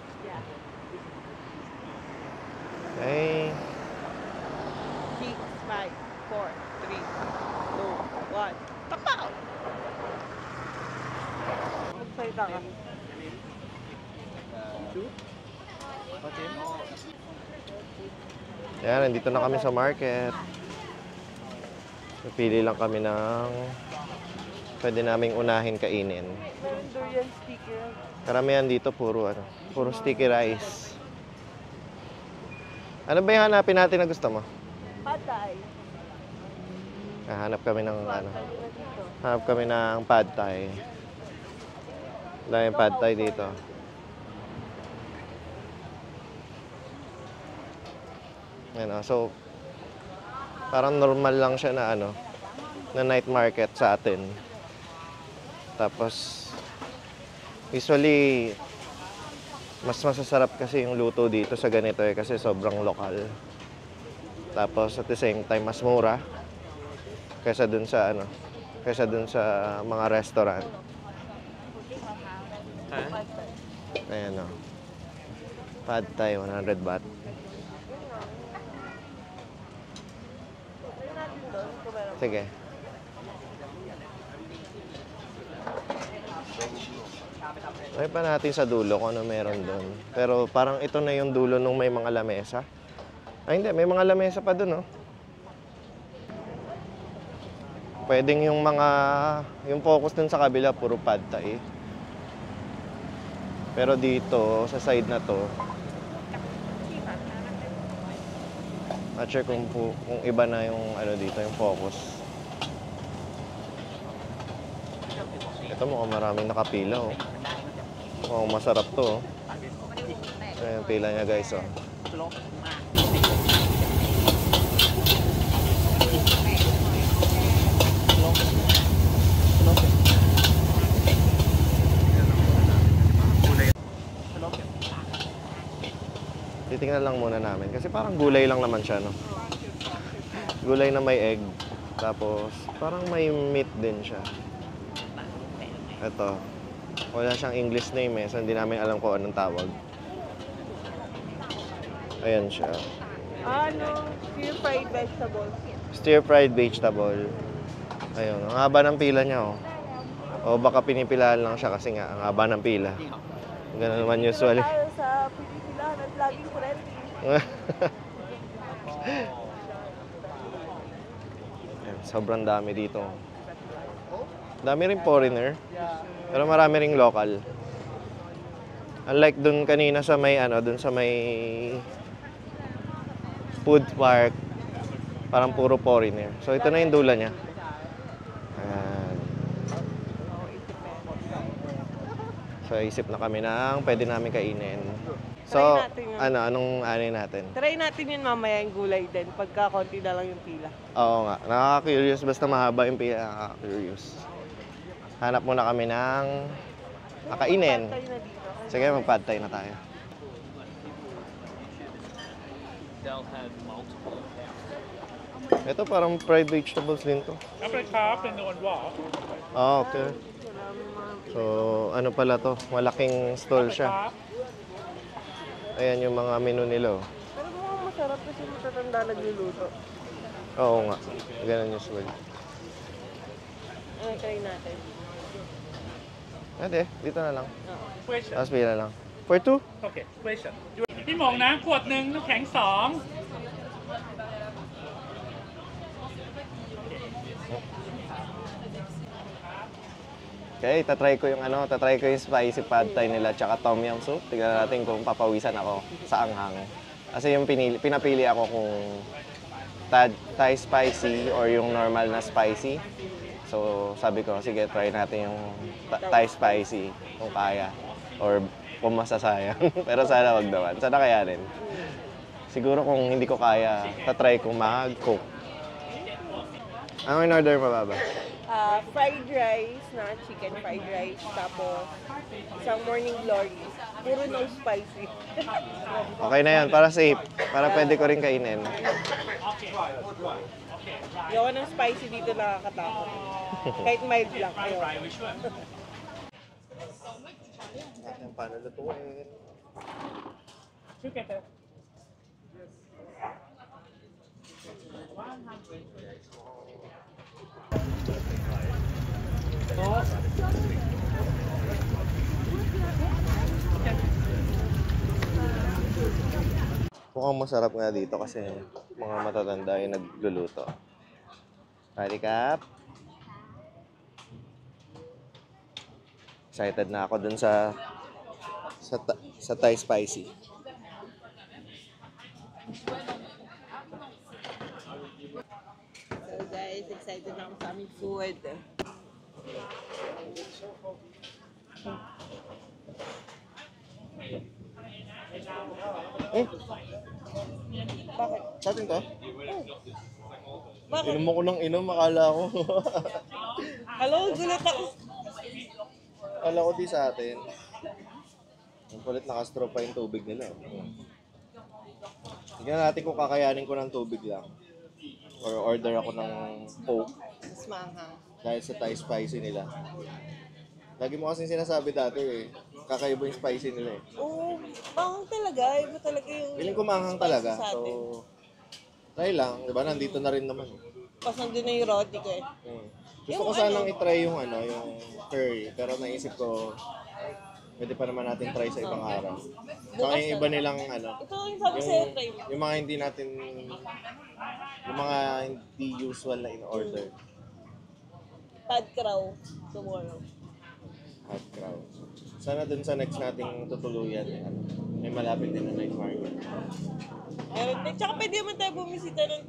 Okay. 6, 5, 4, 3, 2, 1. Tapaw! Magsalita ka. Yan, nandito na kami sa market. Napili lang kami ng pwede naming unahin kainin. Meron durian sticker. Karamihan dito puro sticky rice. Ano ba yung hanapin natin na gusto mo? Patay. Hanap kami ng hanap kami ng pad thai. Wala yung pad thai dito. So parang normal lang siya na na night market sa atin. Tapos usually mas masasarap kasi yung luto dito sa ganito kasi sobrang lokal. Tapos at the same time mas mura kaysa dun sa mga restaurant. Ayan o. Pad Thai, 100 baht. Sige. Try pa natin sa dulo kung ano meron doon. Pero parang ito na yung dulo nung may mga lamesa. Ay hindi, may mga lamesa pa doon, oh. Pwedeng yung focus dun sa kabila, puro pad thai. Pero dito, sa side na to, not sure kung iba na yung dito, yung focus. Ito mukhang maraming nakapila, oh. Mukhang masarap to, oh. Ito yung pila niya, guys, oh. Titingnan lang muna namin kasi parang gulay lang naman siya, no? Gulay na may egg. Tapos parang may meat din siya. Ito. Wala siyang English name so hindi namin alam kung anong tawag. Ayan siya. Stir-fried vegetables. Stir-fried vegetable. Ayun, ang haba ng pila niya, oh. O baka pinipilahan lang siya kasi nga ang haba ng pila. Ganun naman usually. Tayo sa pinipilahan at laging friendly. Sobrang dami dito. Dami rin foreigner. Pero marami ring local. Unlike dun kanina sa may dun sa may food park, parang puro foreigner. So ito na yung dula niya. Ayan. So isip na kami ng pwede namin kainin. So, Try natin yun. anong natin? Try natin yun mamaya yung gulay din. Pagka konti na lang yung pila. Oo nga, nakaka-curious. Basta mahaba yung pila, nakaka-curious. Hanap muna kami ng kakainin. Tayo na dito. Sige, mag-pad thai na tayo. Ito parang fried vegetables din to. Ah, okay. So, ano pala to? Malaking stall siya. Ayan yung mga menu nila. Pero mukhang masarap kasi matatanda nagluluto. Oo nga. Ganun usual. Try natin. Ate, dito na lang. question Tapos pila lang. For two? okay question พี่หมงน้ำขวดหนึ่งน้ำแข็งสอง Okay, tatry ko yung spicy pad thai nila tsaka tom yum soup. Tignan natin kung papawisan ako sa anghang. Kasi yung pinapili ako kung Thai spicy or yung normal na spicy. So, sabi ko, sige, try natin yung Thai spicy kung kaya. Or kung masasayang. Pero sana wag naman. Sana kayanin. Siguro kung hindi ko kaya, tatry kong mag-cook. Ano in-order mo, Baba? Fried rice na chicken fried rice. Tapos, isang morning glory. Puro no spicy. Okay na yan, para safe. Para pwede ko rin kainin. Ayoko ng spicy dito, nakakatakot. Kahit mild lang. Ayoko. Natin paano lutuin. Together. Mukhang masarap nga dito kasi mga matatanda yung nagluluto. Ready, Cap? Excited na ako dun sa Thai spicy. So guys, excited na ako sa aming food. Bakit? Sa atin to? Bakit? Inom ako ng inom, akala ko. Hello, gulat ako. Akala ko di sa atin. Ang kulit nakastraw pa yung tubig nila. Tignan natin kung kakayanin ko ng tubig lang. Or order ako ng Coke Mas maanghang. dahil sa Thai spicy nila. Lagi mo kasing sinasabi dati eh. Kakaiba yung spicy nila eh. Oo, maanghang talaga. Iba talaga yung... Feeling ko maanghang talaga. sa So, atin. try lang. Diba? Nandito na rin naman. Pas nandun na yung roti ko eh. Gusto ko sanang itry yung yung curry. Pero naisip ko, pwede pa naman natin try sa ibang araw. Saka yung iba nilang Ito yung sabi sa'yo, try mo. yung mga hindi natin, yung mga hindi usual na in-order. Pad crow tomorrow. Hot crow. Sana dun sa next nating tutuluyan, may malapit din na night market. Meron din. Tsaka pwede naman tayo bumisita ng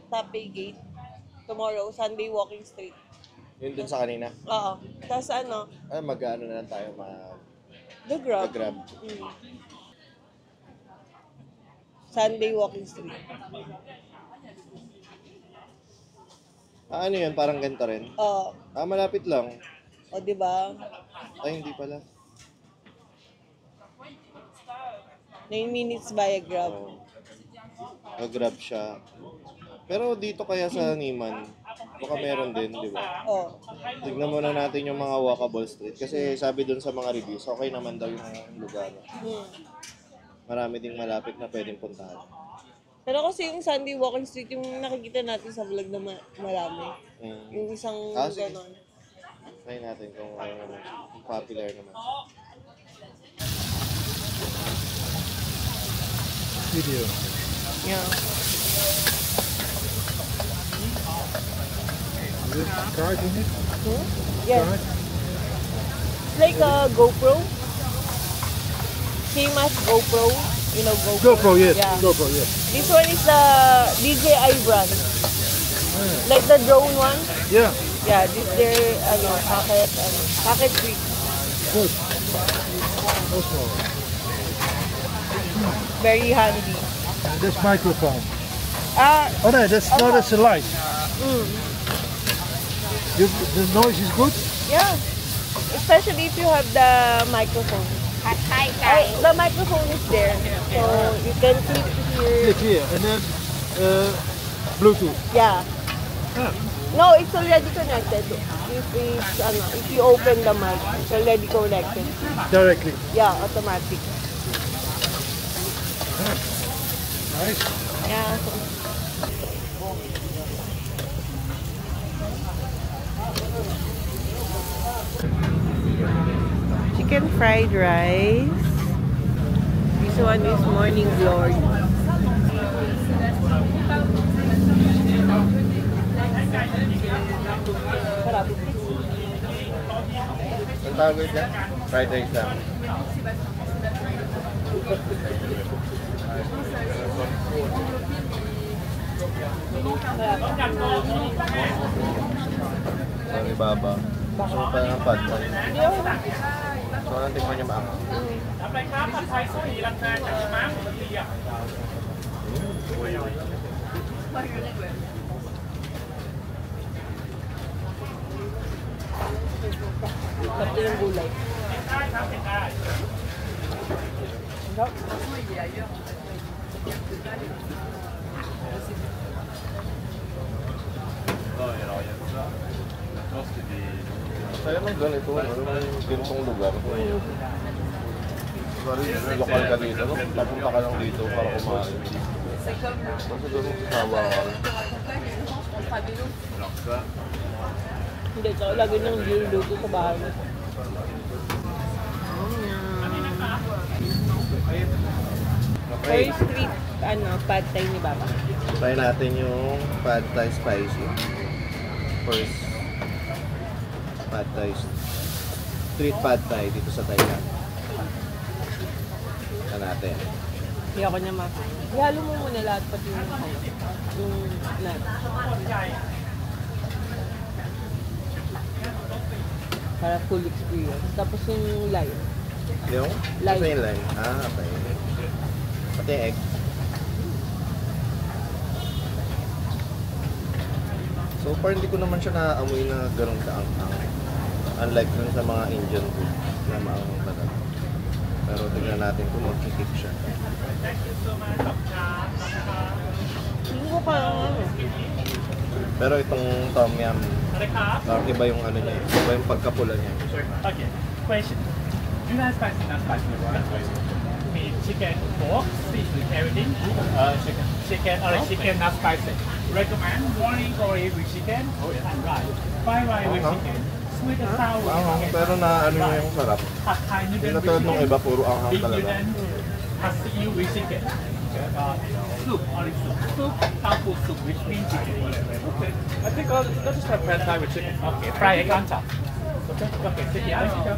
Taipei Gate tomorrow, Sunday Walking Street. Yun dun sa kanina. Oo. Tapos Mag-ano na lang tayo, The Grab. mag-grab. Sunday Walking Street. Ano yun? Parang ganito rin. Oo. Malapit lang. O, diba? Ay, hindi pala. 9 minutes via Grab. Mag-grab siya. Pero dito kaya sa Niman, baka meron din, di ba? Oo. Tignan muna natin yung mga walkable street. Kasi sabi dun sa mga reviews, okay naman daw yung lugar. Marami ding malapit na pwedeng puntahan. Pero kasi yung Sunday Walking Street, yung nakikita natin sa vlog na marami. Yung isang Sige. gano'n. Try natin kung popular naman. Video. Yeah. Is it charging it? Yes. It's like a GoPro. Same as GoPro. You know GoPro? GoPro, yes. Yeah. GoPro, yes. This one is the DJI brand. Like the drone one. Yeah. Yeah, this their packet free. Good. So small. Very handy. And this microphone. Ah, Oh no, that's not as a light. The noise is good? yeah. Especially if you have the microphone. The microphone is there, so you can click here. Click here. And then Bluetooth. Yeah. Ah. No, it's already connected. If you open the mic, it's already connected. Directly. Yeah, automatic. Nice. Yeah. Chicken fried rice. This one is morning glory. Ang tawag ito? Fried rice lang. Ang ibaba. Gusto mo pa ng pad thai. Hindi ako. So, anong tingnan niya maangang? รับอะไรครับผัดไทยสุรีราคาจากม้าหมูกระเทียม Sarap yung gulay. ได้ครับเป็นได้ Saya ng ganito, ano yung ganitong lugar. Sorry, lokal ka dito. Papunta ka lang dito para kumain. Kasi doon sasawa ka. Hindi, tsaka lagi nang niluluto sa bahay mo. Okay. Or street, pad thai ni Papa. Try natin yung pad thai spicy. First, pad thai. Street pad thai dito sa Thailand. Ito natin. Hindi ako niya ihalo mo muna lahat pati yung nut. Para full experience. Tapos yung lime. Yung? Lime. Ito yung lime. Ah, okay. Pati yung egg. So far, hindi ko naman siya naaamoy na ganun kaang-ang. Unlike dun sa mga Indian food na maangang talaga. Pero tignan natin kung mag-kick siya. Hindi ko parang Pero itong tom yum, อะไรครับ parang iba yung ano niya, iba yung pagkapula niya. Okay question do you like spicy not spicy meat chicken pork seafood everything chicken or chicken not spicy recommend morning curry with chicken and rice fried rice with chicken sweet and sour Anghang, pero na ano niya yung sarap. ผัดไทย Hindi na noodle tulad ng iba, puro anghang big talaga. noodleผัดซีอิ๊ว with chicken soup olive soup tofu soup with green chicken okay I think I'll just have pad thai with chicken okay fry egg on top okay okay chicken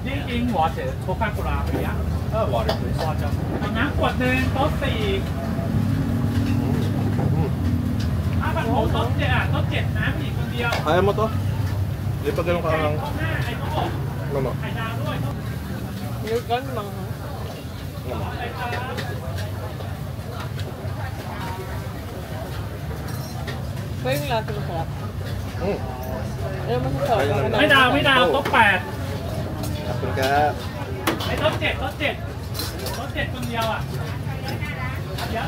drinking water Coca-Cola ไหมอ่ะ water please water เอาน้ำขวดหนึ่งโต๊ะสี่ถ้าผัดหมูโต๊ะเจ็ดอ่ะโต๊ะเจ็ดน้ำอีกคนเดียว Kaya mo to? Hindi pa ganun ไก่ kaanghang. โต๊ะห้าไอ้โต๊ะหก Mama. ไข่ดาวด้วยโต๊ะ yung gan mang Mama. Pero yung lasa masarap. Mm. Ano masasarap? Ayun lang. ไม่ดาวไม่ดาวโต๊ะแปด Kapag ka, ไอ้โต๊ะเจ็ดโต๊ะเจ็ดโต๊ะเจ็ดคนเดียวอ่ะเดี๋ยว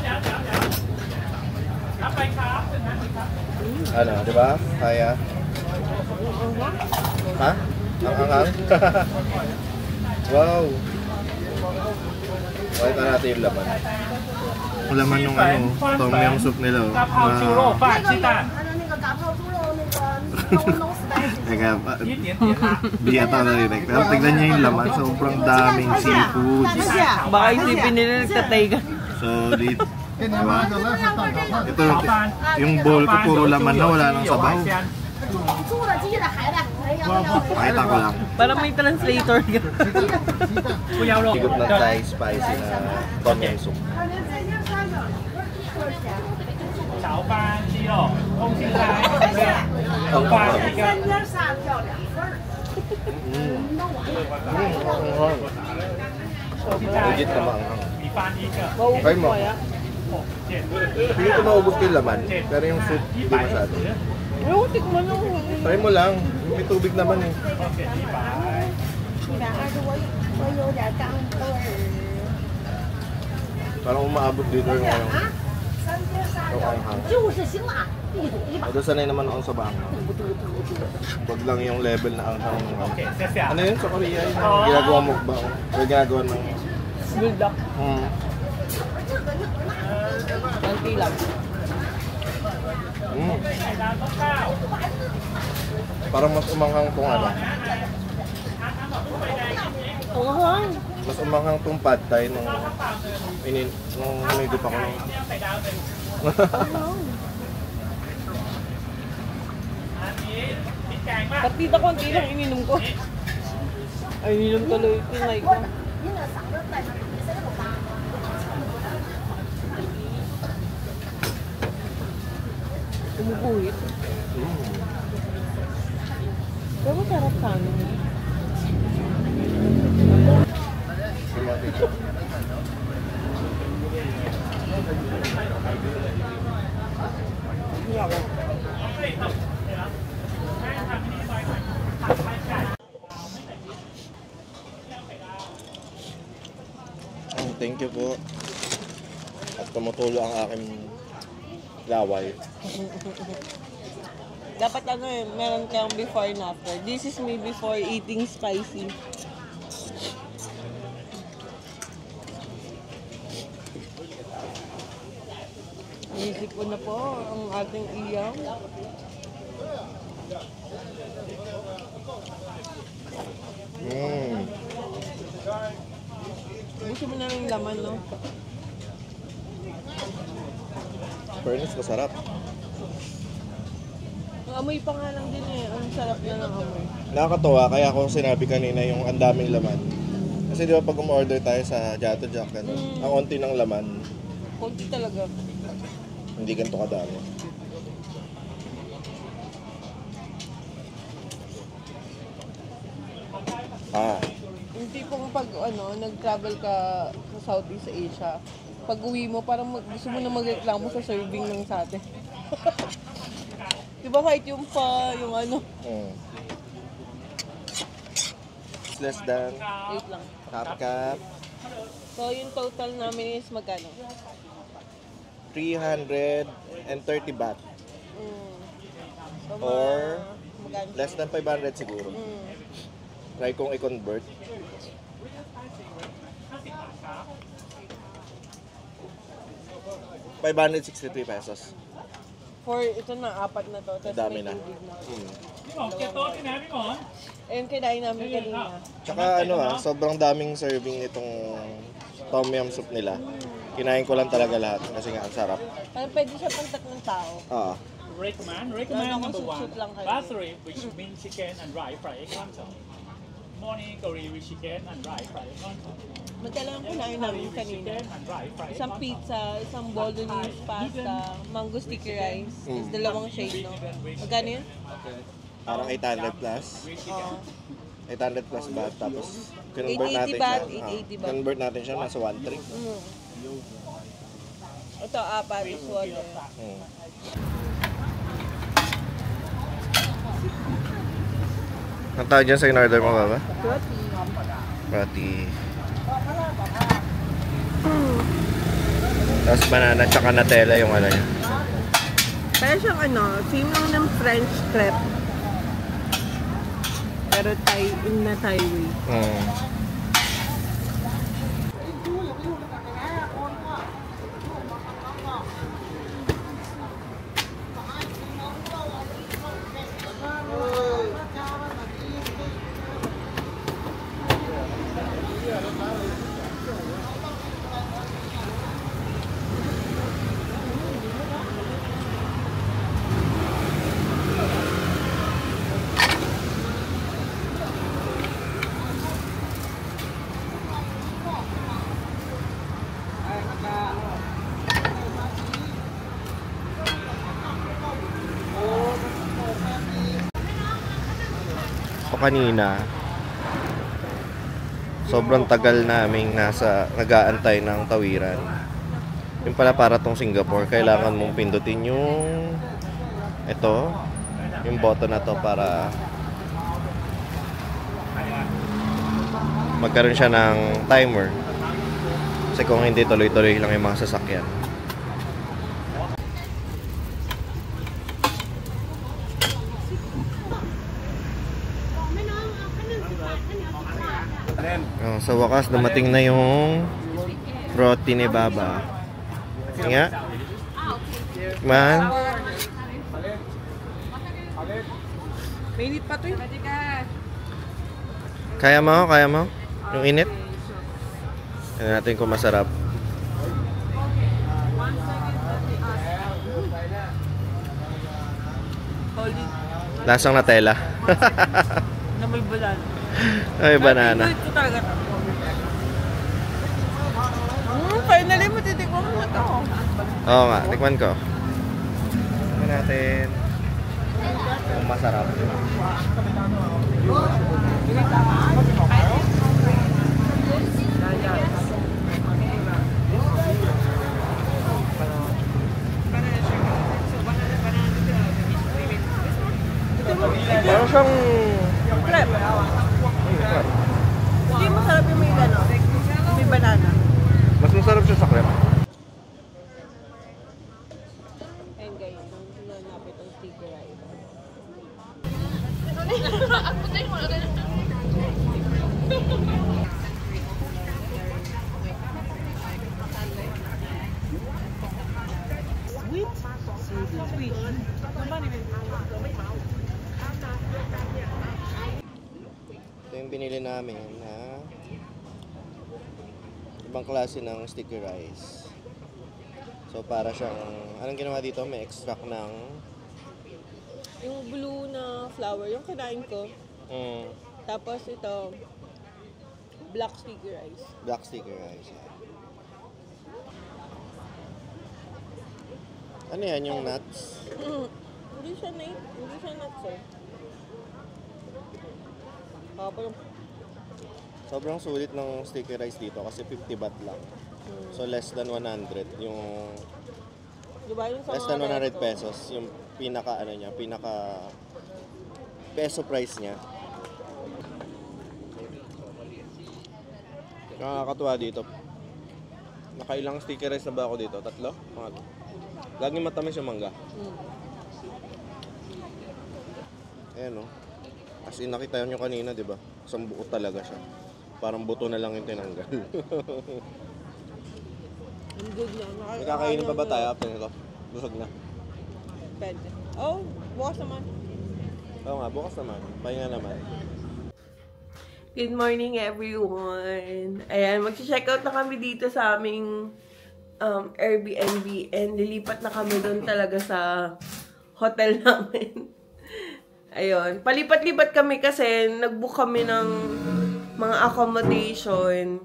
รับไปครับเป็นนั้นครับ ano, di ba? Kaya. Ha? Ang anghang? Wow! Pakita natin yung laman. Yung laman ng ano, tom yum soup nila. กะเพราชูโร่ฟาดชิต้า Teka, ยี่เตียนเตียนละ biyata na rin. Pero tignan niyo yung laman. Sobrang daming seafood. Baka isipin nila nagtatay ka. So, dito. Diba? Ito, yung bowl ko puro laman na, wala nang sabaw. Pakita ko lang. Parang may translator ka. กูยาวลง Higop ng Thai spicy na tom yum soup. เฉาปานจีโร่ทงชิงไคเฉาปานอีกอ่ะ Legit na maanghang. มีปานอีกอ่ะ Try mo. เจ็ด Hindi ko maubos ko yung laman. Pero yung soup, hindi masyado. Ewan, tikman mo. Try mo lang. May tubig naman eh. โอเคที่ปาน Parang umaabot dito yung anghang. Although sanay naman ako sa maanghang. Wag lang yung level na anghang. โอเคเสียเสีย Ano yun sa Korea? Yung ginagawa mukbang. Or ginagawa ng... Bulldog. Hmm. Konti lang. Mm. ไข่ดาวต้องข้าว Parang mas umanghang tong ano. Tunghang. Mas umanghang tong pad thai nung humigop ako ng... ไข่ดาวเป็นอันนี้พริกแกงมาก Partida konti lang ininom ko. Ay, ininom tuloy. Tinay ko. Umubuhit. Pero masarap sana. Thank you po. At tumutulo ang aking laway. Dapat ano eh, meron kang before and after. This is me before eating spicy. Isip ko na po ang ating iyaw. Gusto mo na ng laman, no? Fairness, masarap. Ang amoy pa nga lang din eh. Ang sarap na ng amoy. Nakakatuwa, kaya ako sinabi kanina yung ang daming laman. Kasi di ba pag umorder tayo sa Jato Jack, ang onti ng laman, Konti talaga. hindi ganito kadami. Yung tipong pag nag-travel ka sa Southeast Asia, pag uwi mo, parang gusto mo na magreklamo sa serving ng sa atin. Diba kahit yung yung It's less than wait lang. half cup, So yung total namin is magkano? 330 baht. So, Or magkano? less than 500 siguro. Try kong i-convert. ₱563. For ito na, 4 na to. Tapos Dami may na. tubig na. Get on in having on. Ayun, kinain namin kanina. Tsaka sobrang daming serving nitong tom yum soup nila. Kinain ko lang talaga lahat kasi nga ang sarap. Parang pwede siya pang tatlong tao. Recommend Lalo number kung one. soup lang kayo. Basari, which means chicken and rice fried egg wonton. Morning curry with chicken and rice fried egg wonton. Magkailangan kinain namin kanina. Chicken and rice fried egg Isang wonton. pizza, isang bolognese pasta, mango sticky rice, is dalawang shade, no? Magkano yun? Parang 800 plus. Oo. 800 plus baht. Tapos convert 880 natin baht, siya. 880 baht. Convert natin siya nasa 1.3. Ito, 4 is water. Ang tawag dyan sa in-order mo, Baba? Roti. Roti. Tapos banana tsaka Nutella yung ano niya. Parang siyang same lang ng French crepe. Pero na Thai way. Kanina sobrang tagal naming nag-aantay ng tawiran. Yung pala para tong Singapore, kailangan mong pindutin yung yung button na to para magkaroon siya ng timer. Kasi kung hindi, tuloy-tuloy lang yung mga sasakyan. Sa wakas, dumating na yung roti ni Baba. Nga. Man. Mainit pa to yun. Kaya mo? Kaya mo? Yung init? Tignan natin kung masarap. Lasang Nutella. Na may banana. Ay, banana. Favorite ko talaga ito. Finally, matitikman mo na ito. Oo nga, tikman ko. natin kung masarap. Parang siyang... Crab. Hindi masarap yung may gano. May banana. Mas masarap siya sa crepe. Ayun guys, nanapit ang sticker ay. Sweet? Sweet. Ito yung binili namin na ibang klase ng sticky rice. So para siyang, anong ginawa dito? May extract ng Yung blue na flower, yung kinain ko. Tapos ito, black sticky rice. black sticky rice. Ano yan, yung nuts? Hindi siya nuts eh. Parang Sobrang sulit ng sticky rice dito kasi 50 baht lang. So less than 100 yung diba yung sa less than 100 pesos yung pinaka ano niya, pinaka peso price niya. Nakakatuwa dito. Nakailang sticky rice na ba ako dito? 3? Pangatlo. Laging matamis yung mangga. Ayan o. As in, nakita nyo kanina, di ba? Isang buo talaga siya. Parang buto na lang yung tinanggal. ang good na. May kakainin pa ba tayo after nito? Busog na. Pwede. Oh, bukas naman. Oo nga, bukas naman. Pahinga naman. Good morning everyone. Ayan, mag-check out na kami dito sa aming Airbnb and lilipat na kami doon talaga sa hotel namin. Ayun, palipat-lipat kami kasi nag-book kami ng mga accommodation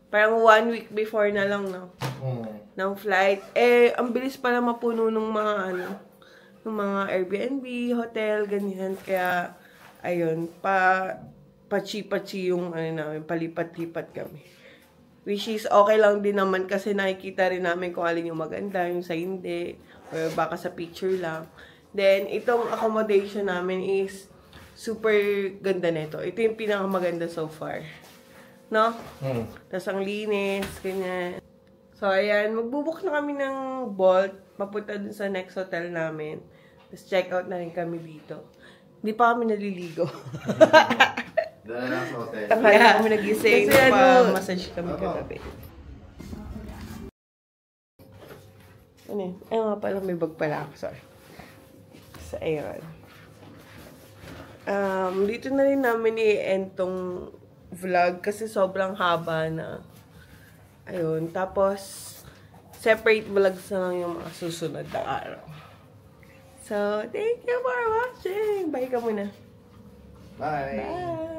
parang 1 week before na lang ng flight. Eh, ang bilis pala mapuno ng mga ng mga Airbnb, hotel, ganyan. Kaya, ayun, pachi-pachi yung namin, palipat-lipat kami. Which is okay lang din naman kasi nakikita rin namin kung alin yung maganda, yung sa hindi, or baka sa picture lang. Then, itong accommodation namin is super ganda nito. Ito yung pinakamaganda so far. No? Tapos ang linis, ganyan. So, ayan, magbubuk na kami ng Bolt, papunta dun sa next hotel namin. Tapos check out na rin kami dito. Hindi pa kami naliligo. Doon na lang sa hotel. Tanghali kami nagising. Kasi massage kami kagabi. Ano yun? Ay nga pala, may bag pala ako. Sorry. So, ayun. Dito na rin namin i-end tong vlog kasi sobrang haba na. Ayun. Tapos, separate vlogs na lang yung mga susunod na araw. So, thank you for watching. Bye ka muna. Bye! Bye!